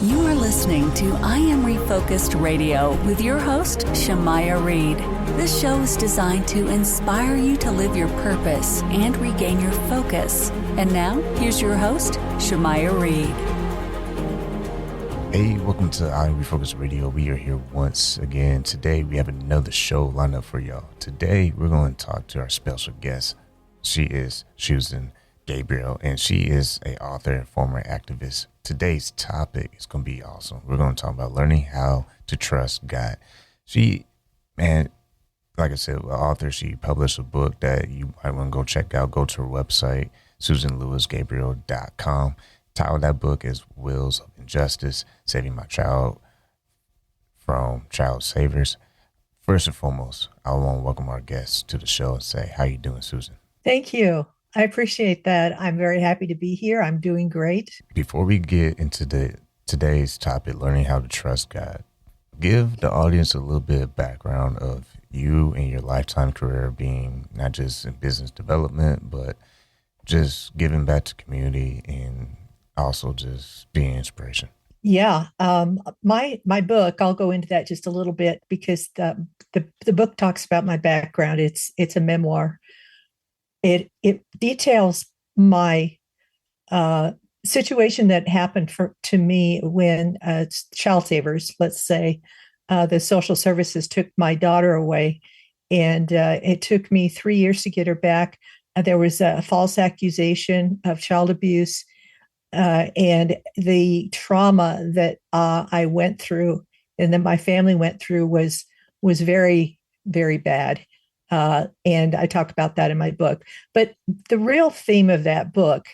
You are listening to I Am Refocused Radio with your host, Shamaya Reed. This show is designed to inspire you to live your purpose and regain your focus. And now, here's your host, Shamaya Reed. Hey, welcome to I Am Refocused Radio. We are here once again. Today, we have another show lined up for y'all. Today, we're going to talk to our special guest. She is Susan Gabriel, and she is an author and former activist. Today's topic is going to be awesome. We're going to talk about learning how to trust God. Like I said, an author, she published a book that you might want to go check out. Go to her website, susanlewisgabriel.com. Title of that book is Wheels of Injustice, Saving My Child from Child Savers. First and foremost, I want to welcome our guests to the show and say, how you doing, Susan? Thank you. I appreciate that. I'm very happy to be here. I'm doing great. Before we get into today's topic, learning how to trust God, give the audience a little bit of background of you and your lifetime career being not just in business development, but just giving back to community and also just being inspiration. Yeah. My book, I'll go into that just a little bit because the book talks about my background. It's a memoir. It details my situation that happened to me when child savers, let's say, the social services took my daughter away, and it took me 3 years to get her back. There was a false accusation of child abuse, and the trauma that I went through and that my family went through was very, very bad. And I talk about that in my book. But the real theme of that book,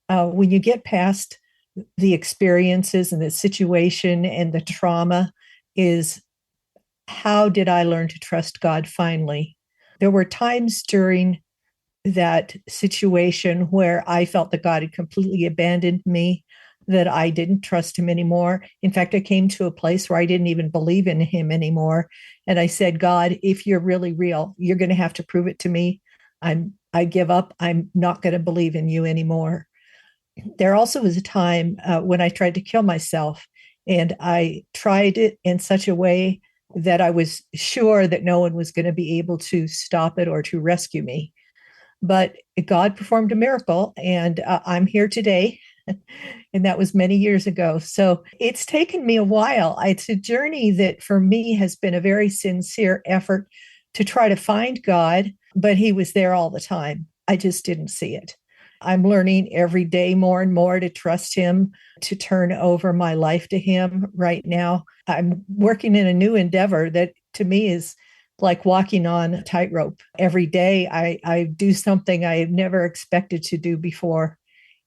when you get past the experiences and the situation and the trauma, is how did I learn to trust God finally? There were times during that situation where I felt that God had completely abandoned me, that I didn't trust him anymore. In fact, I came to a place where I didn't even believe in him anymore. And I said, God, if you're really real, you're going to have to prove it to me. I give up. I'm not going to believe in you anymore. There also was a time when I tried to kill myself, and I tried it in such a way that I was sure that no one was going to be able to stop it or to rescue me. But God performed a miracle, and I'm here today. And that was many years ago. So it's taken me a while. It's a journey that for me has been a very sincere effort to try to find God, but he was there all the time. I just didn't see it. I'm learning every day more and more to trust him, to turn over my life to him. Right now, I'm working in a new endeavor that to me is like walking on a tightrope. Every day I do something I have never expected to do before.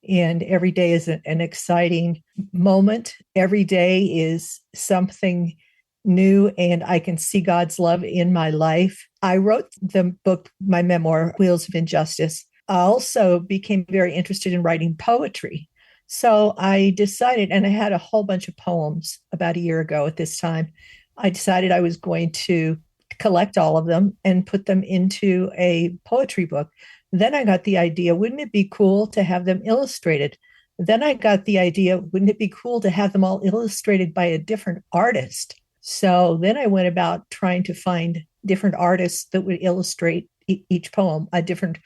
And every day is an exciting moment. Every day is something new, and I can see God's love in my life. I wrote the book, my memoir, Wheels of Injustice. I also became very interested in writing poetry. So I decided, and I had a whole bunch of poems about a year ago at this time. I decided I was going to collect all of them and put them into a poetry book. Then I got the idea, wouldn't it be cool to have them illustrated? Then I got the idea, wouldn't it be cool to have them all illustrated by a different artist? So then I went about trying to find different artists that would illustrate each poem, a different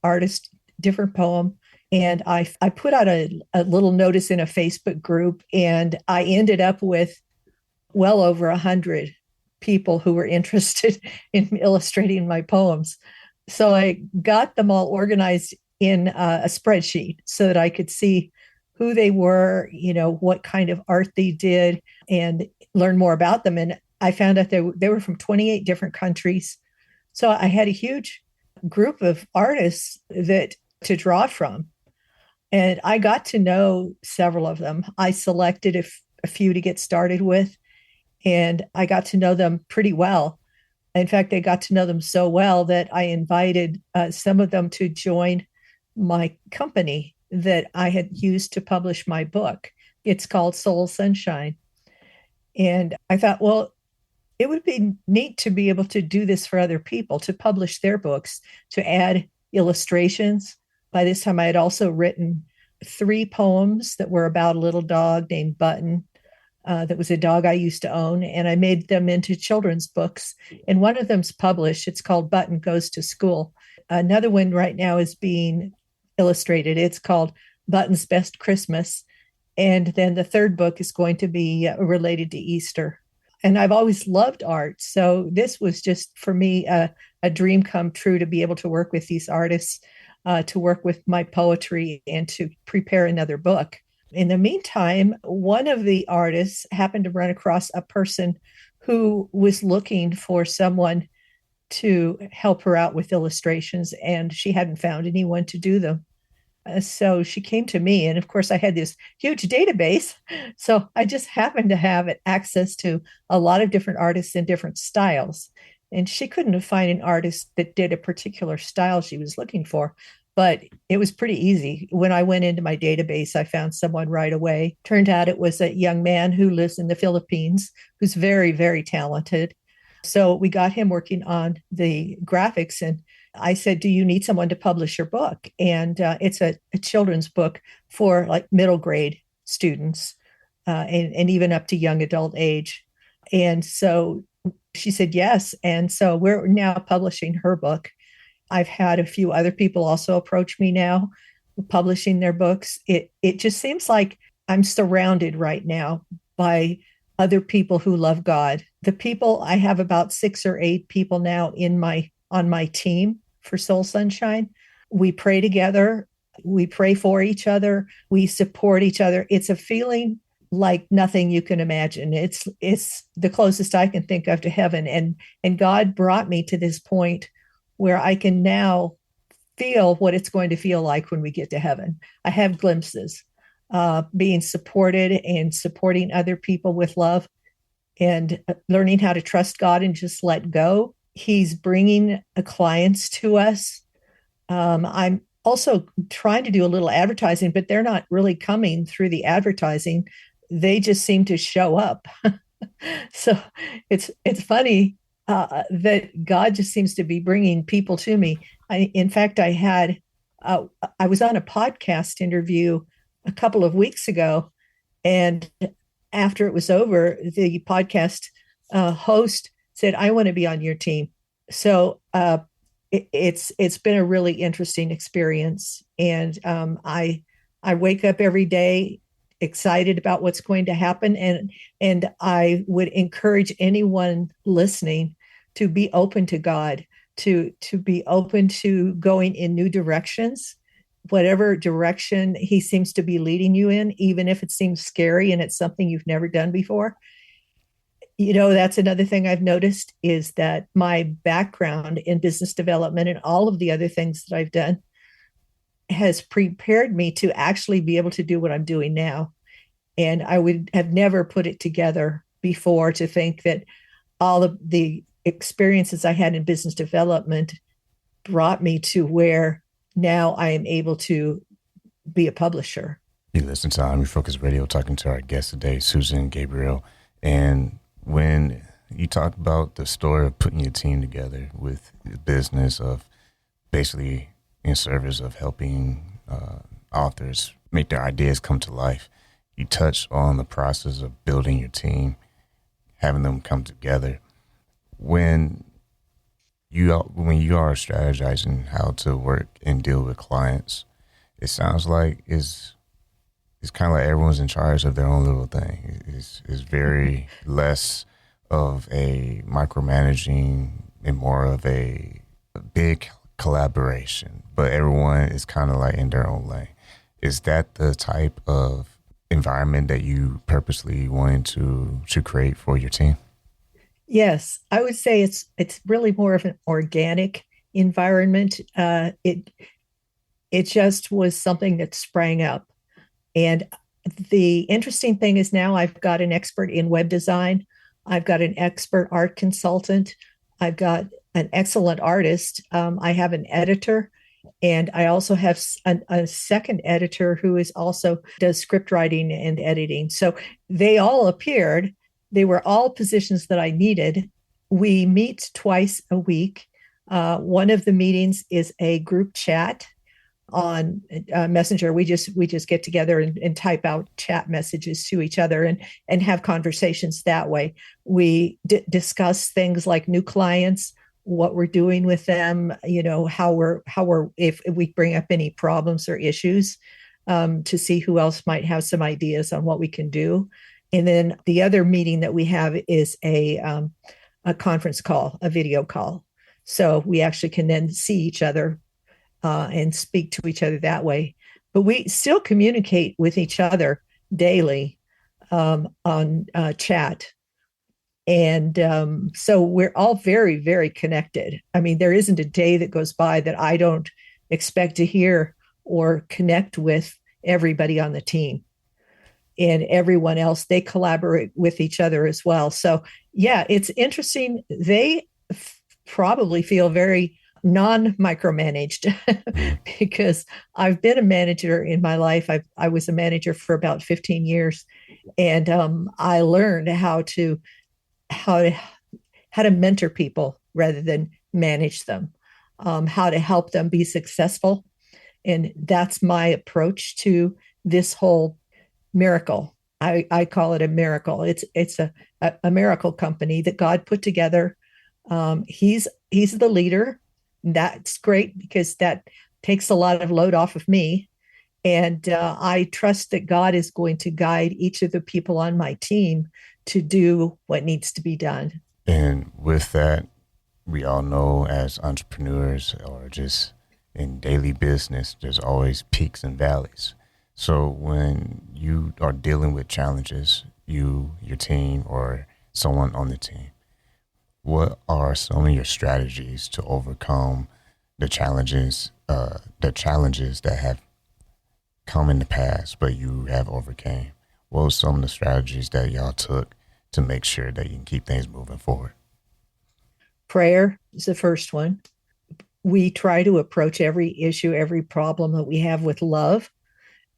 artist, different poem. And I put out a little notice in a Facebook group, and I ended up with well over 100 people who were interested in illustrating my poems. So I got them all organized in a spreadsheet so that I could see who they were, what kind of art they did, and learn more about them. And I found out they were from 28 different countries. So I had a huge group of artists to draw from. And I got to know several of them. I selected a few to get started with, and I got to know them pretty well. In fact, I got to know them so well that I invited some of them to join my company that I had used to publish my book. It's called Soul Sunshine. And I thought, well, it would be neat to be able to do this for other people, to publish their books, to add illustrations. By this time, I had also written 3 poems that were about a little dog named Button. that was a dog I used to own, and I made them into children's books. And one of them's published. It's called Button Goes to School. Another one right now is being illustrated. It's called Button's Best Christmas. And then the third book is going to be related to Easter. And I've always loved art. So this was just for me a dream come true to be able to work with these artists, to work with my poetry, and to prepare another book. In the meantime, one of the artists happened to run across a person who was looking for someone to help her out with illustrations, and she hadn't found anyone to do them. So she came to me, and of course, I had this huge database. So I just happened to have access to a lot of different artists in different styles. And she couldn't find an artist that did a particular style she was looking for. But it was pretty easy. When I went into my database, I found someone right away. Turned out it was a young man who lives in the Philippines who's very, very talented. So we got him working on the graphics, and I said, do you need someone to publish your book? And it's a children's book for like middle grade students, and even up to young adult age. And so she said yes. And so we're now publishing her book. I've had a few other people also approach me now, publishing their books. It just seems like I'm surrounded right now by other people who love God. The people, I have about 6 or 8 people now on my team for Soul Sunshine. We pray together. We pray for each other. We support each other. It's a feeling like nothing you can imagine. It's the closest I can think of to heaven. And God brought me to this point where I can now feel what it's going to feel like when we get to heaven. I have glimpses, being supported and supporting other people with love, and learning how to trust God and just let go. He's bringing clients to us. I'm also trying to do a little advertising, but they're not really coming through the advertising. They just seem to show up. So it's funny that God just seems to be bringing people to me. In fact, I was on a podcast interview a couple of weeks ago, and after it was over, the podcast host said, "I want to be on your team." So it's been a really interesting experience, and I wake up every day excited about what's going to happen, and I would encourage anyone listening to be open to God, to be open to going in new directions, whatever direction he seems to be leading you in, even if it seems scary and it's something you've never done before. You know, that's another thing I've noticed, is that my background in business development and all of the other things that I've done has prepared me to actually be able to do what I'm doing now. And I would have never put it together before to think that all of the experiences I had in business development brought me to where now I am able to be a publisher. You listen to I'm Refocused Radio, talking to our guest today, Susan Gabriel. And when you talk about the story of putting your team together with the business of basically in service of helping authors make their ideas come to life, you touch on the process of building your team, having them come together. When you are strategizing how to work and deal with clients, it sounds like it's kind of like everyone's in charge of their own little thing. It's very less of a micromanaging and more of a big collaboration, but everyone is kind of like in their own lane. Is that the type of environment that you purposely wanted to create for your team? Yes, I would say it's really more of an organic environment. It just was something that sprang up. And the interesting thing is now I've got an expert in web design. I've got an expert art consultant. I've got an excellent artist. I have an editor. And I also have a second editor who is also does script writing and editing. So they all appeared. They were all positions that I needed. We meet twice a week. One of the meetings is a group chat on Messenger. We just get together and type out chat messages to each other and have conversations that way. We discuss things like new clients, what we're doing with them, how we're if we bring up any problems or issues, to see who else might have some ideas on what we can do. And then the other meeting that we have is a conference call, a video call. So we actually can then see each other and speak to each other that way. But we still communicate with each other daily on chat. And so we're all very, very connected. I mean, there isn't a day that goes by that I don't expect to hear or connect with everybody on the team. And everyone else, they collaborate with each other as well. So, yeah, it's interesting. They probably feel very non-micromanaged because I've been a manager in my life. I was a manager for about 15 years, and I learned how to mentor people rather than manage them, how to help them be successful. And that's my approach to this whole miracle. I call it a miracle. It's a miracle company that God put together. He's the leader. That's great because that takes a lot of load off of me. And I trust that God is going to guide each of the people on my team to do what needs to be done. And with that, we all know as entrepreneurs or just in daily business, there's always peaks and valleys. So when you are dealing with challenges, your team, or someone on the team, what are some of your strategies to overcome the challenges that have come in the past, but you have overcame? What were some of the strategies that y'all took to make sure that you can keep things moving forward? Prayer is the first one. We try to approach every issue, every problem that we have with love.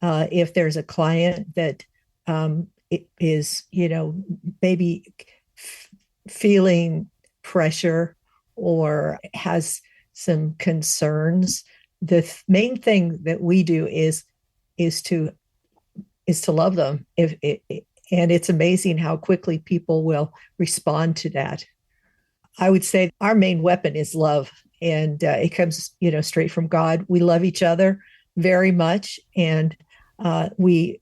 If there's a client that is, maybe feeling pressure or has some concerns, the main thing that we do is to love them. And it's amazing how quickly people will respond to that. I would say our main weapon is love, and it comes, straight from God. We love each other very much, and we,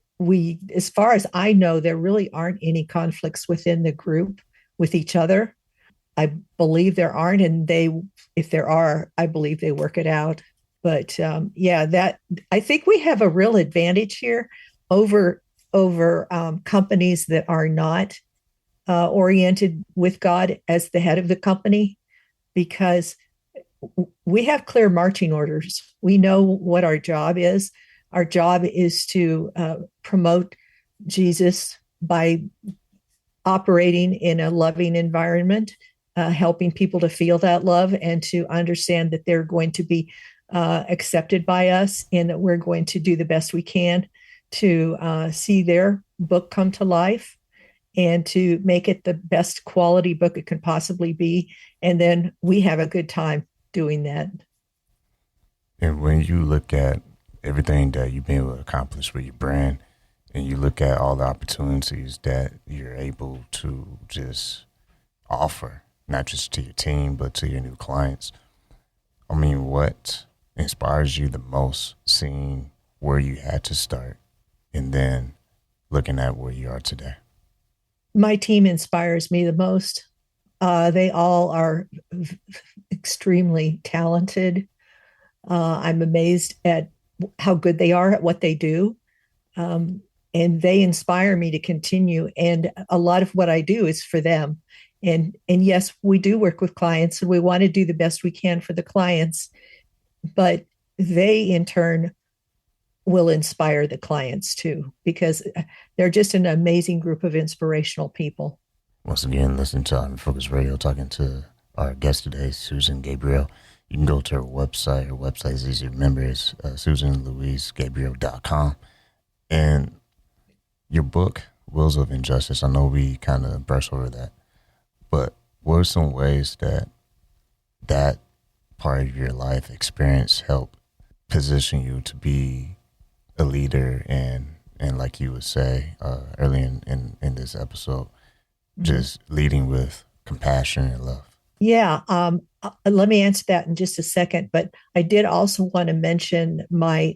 as far as I know, there really aren't any conflicts within the group with each other. I believe there aren't, and if there are, I believe they work it out. But that I think we have a real advantage here over companies that are not oriented with God as the head of the company, because we have clear marching orders. We know what our job is. Our job is to promote Jesus by operating in a loving environment, helping people to feel that love and to understand that they're going to be accepted by us, and that we're going to do the best we can to see their book come to life and to make it the best quality book it can possibly be. And then we have a good time doing that. And when you look at everything that you've been able to accomplish with your brand, and you look at all the opportunities that you're able to just offer, not just to your team, but to your new clients, I mean, what inspires you the most, seeing where you had to start and then looking at where you are today? My team inspires me the most. They all are extremely talented. I'm amazed at how good they are at what they do. And they inspire me to continue. And a lot of what I do is for them. And yes, we do work with clients, and we want to do the best we can for the clients, but they in turn will inspire the clients too, because they're just an amazing group of inspirational people. Once again, listen to On Focus Radio, talking to our guest today, Susan Gabriel. You can go to her website. Her website is easy to remember. It's SusanLouiseGabriel.com. And your book, Wills of Injustice, I know we kind of brushed over that, but what are some ways that part of your life experience helped position you to be a leader and like you would say early in this episode, just leading with compassion and love? Yeah, let me answer that in just a second. But I did also want to mention my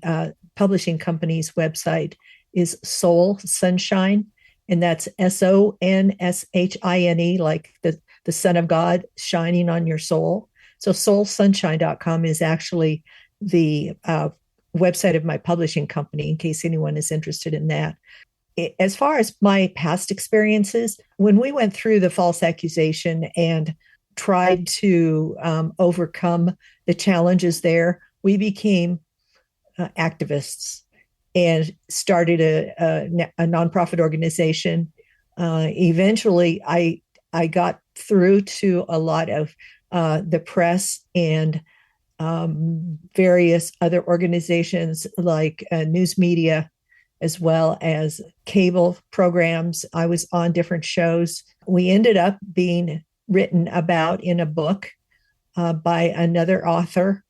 publishing company's website is Soul Sunshine, and that's SONSHINE, like the Son of God shining on your soul. So soulsunshine.com is actually the website of my publishing company, in case anyone is interested in that. As far as my past experiences, when we went through the false accusation and tried to overcome the challenges there, we became activists and started a nonprofit organization. Eventually, I got through to a lot of the press and various other organizations like news media, as well as cable programs. I was on different shows. We ended up being written about in a book by another author,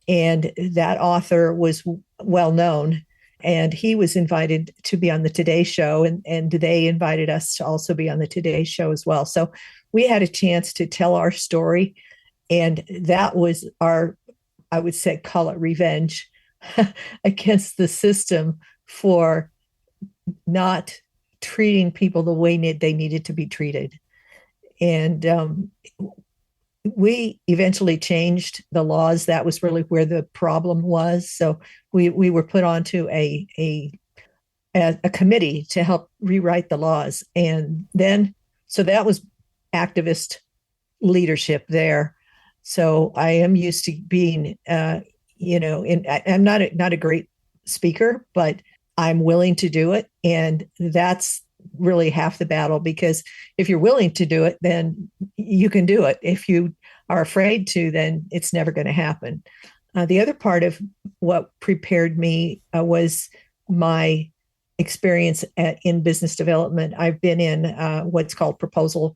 and that author was well known, and he was invited to be on the Today Show, and they invited us to also be on the Today Show as well. So we had a chance to tell our story, and that was our, I would say, call it revenge against the system for not treating people the way they needed to be treated. And we eventually changed the laws. That was really where the problem was. So we were put onto a committee to help rewrite the laws. And then, so that was activist leadership there. So I am used to being, I'm not a great speaker, but I'm willing to do it. And that's really half the battle, because if you're willing to do it, then you can do it. If you are afraid to, then it's never going to happen. The other part of what prepared me was my experience in business development. I've been in what's called proposal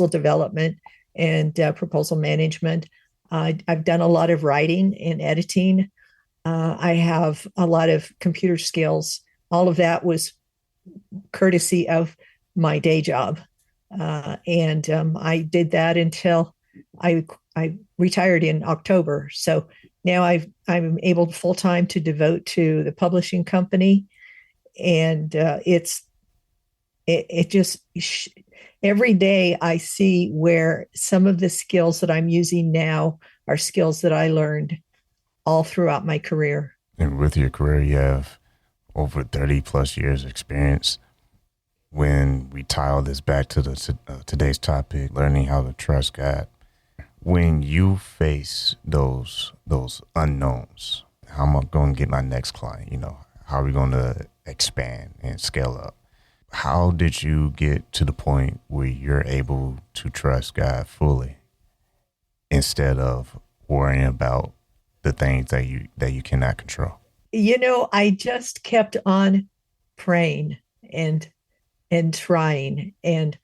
development and proposal management. I've done a lot of writing and editing. I have a lot of computer skills. All of that was courtesy of my day job. And I did that until I retired in October. So now I'm able full-time to devote to the publishing company. And it just every day I see where some of the skills that I'm using now are skills that I learned all throughout my career. And with your career, you have over 30 plus years experience. When we tie all this back to today's topic, learning how to trust God, when you face those unknowns, how am I going to get my next client? How are we going to expand and scale up? How did you get to the point where you're able to trust God fully instead of worrying about the things that you cannot control? I just kept on praying and trying and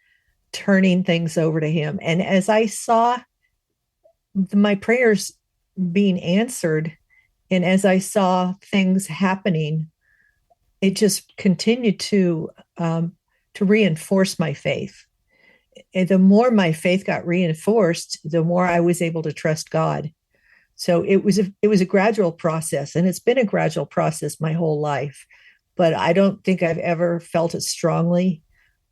turning things over to him. And as I saw my prayers being answered, and as I saw things happening, it just continued to reinforce my faith. And the more my faith got reinforced, the more I was able to trust God. So it was a gradual process, and it's been a gradual process my whole life. But I don't think I've ever felt as strongly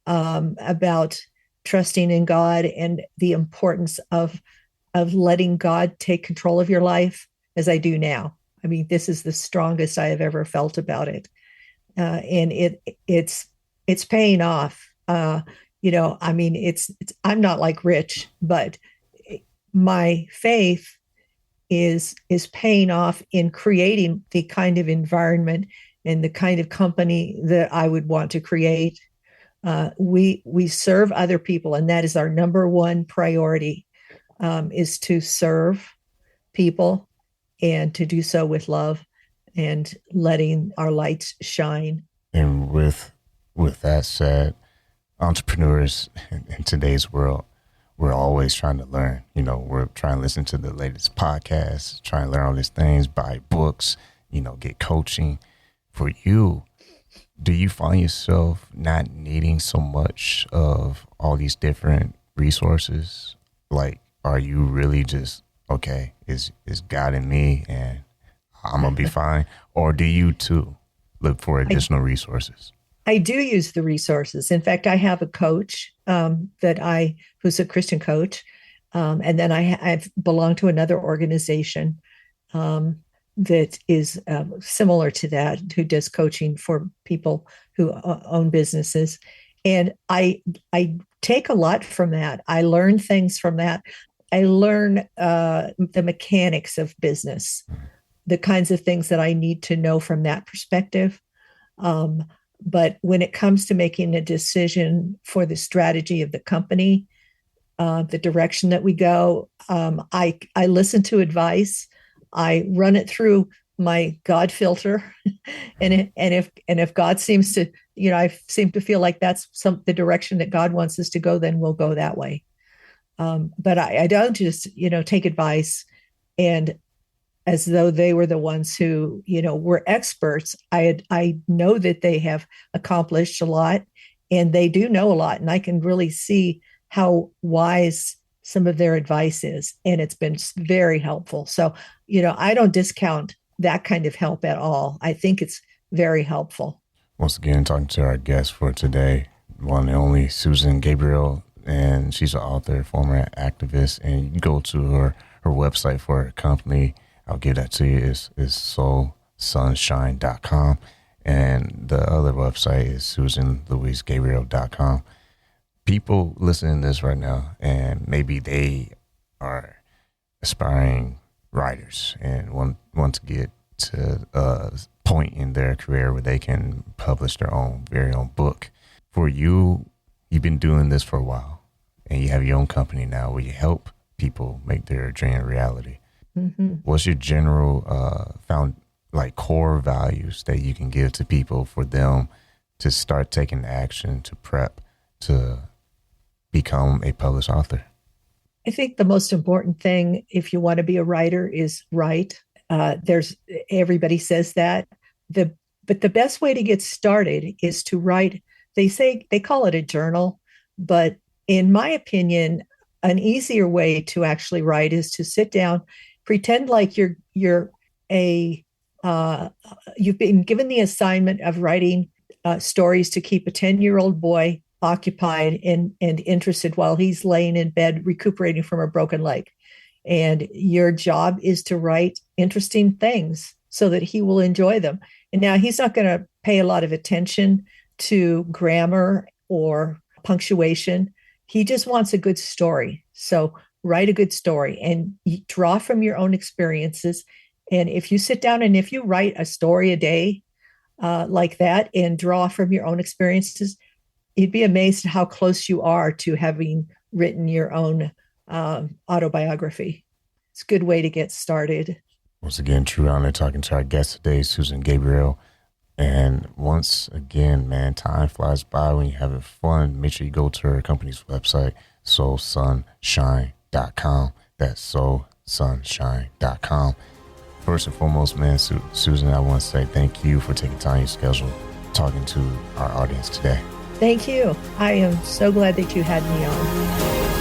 about trusting in God and the importance of letting God take control of your life as I do now. I mean, this is the strongest I have ever felt about it, and it's paying off. I mean, I'm not like Rich, but my faith is paying off in creating the kind of environment and the kind of company that I would want to create. We serve other people, and that is our number one priority, is to serve people and to do so with love and letting our lights shine. And with that said, entrepreneurs in today's world, we're always trying to learn. We're trying to listen to the latest podcasts, trying to learn all these things, buy books, get coaching. For you, do you find yourself not needing so much of all these different resources? Like, are you really just, okay, is God in me and I'm going to be fine? Or do you too look for additional resources? I do use the resources. In fact, I have a coach who's a Christian coach. And then I've belonged to another organization that is similar to that, who does coaching for people who own businesses. And I take a lot from that. I learn things from that. I learn the mechanics of business, the kinds of things that I need to know from that perspective. But when it comes to making a decision for the strategy of the company, the direction that we go, I listen to advice. I run it through my God filter, and if God seems to, I seem to feel like that's the direction that God wants us to go, then we'll go that way. But I don't just take advice and as though they were the ones who were experts. I know that they have accomplished a lot, and they do know a lot, and I can really see how wise some of their advice is, and it's been very helpful. So, I don't discount that kind of help at all. I think it's very helpful. Once again, talking to our guest for today, one and only Susan Gabriel, and she's an author, former activist, and you can go to her website for her company. I'll give that to you. Is soulsunshine.com, and the other website is susanlouisegabriel.com. People listening to this right now, and maybe they are aspiring writers and want to get to a point in their career where they can publish their very own book. For you, you've been doing this for a while, and you have your own company now where you help people make their dream a reality. Mm-hmm. What's your general core values that you can give to people for them to start taking action, to prep, to become a published author? I think the most important thing, if you want to be a writer, is write. Everybody says that. But the best way to get started is to write. They call it a journal, but in my opinion, an easier way to actually write is to sit down, pretend like you've been given the assignment of writing stories to keep a 10-year-old boy occupied and interested while he's laying in bed recuperating from a broken leg. And your job is to write interesting things so that he will enjoy them. And now he's not going to pay a lot of attention to grammar or punctuation. He just wants a good story. So write a good story and draw from your own experiences. And if you sit down and if you write a story a day like that and draw from your own experiences, you'd be amazed at how close you are to having written your own autobiography. It's a good way to get started. Once again, true honor talking to our guest today, Susan Gabriel. And once again, man, time flies by when you're having fun. Make sure you go to her company's website, soulsunshine.com. That's soulsunshine.com. First and foremost, man, Susan, I want to say thank you for taking time in your schedule talking to our audience today. Thank you. I am so glad that you had me on.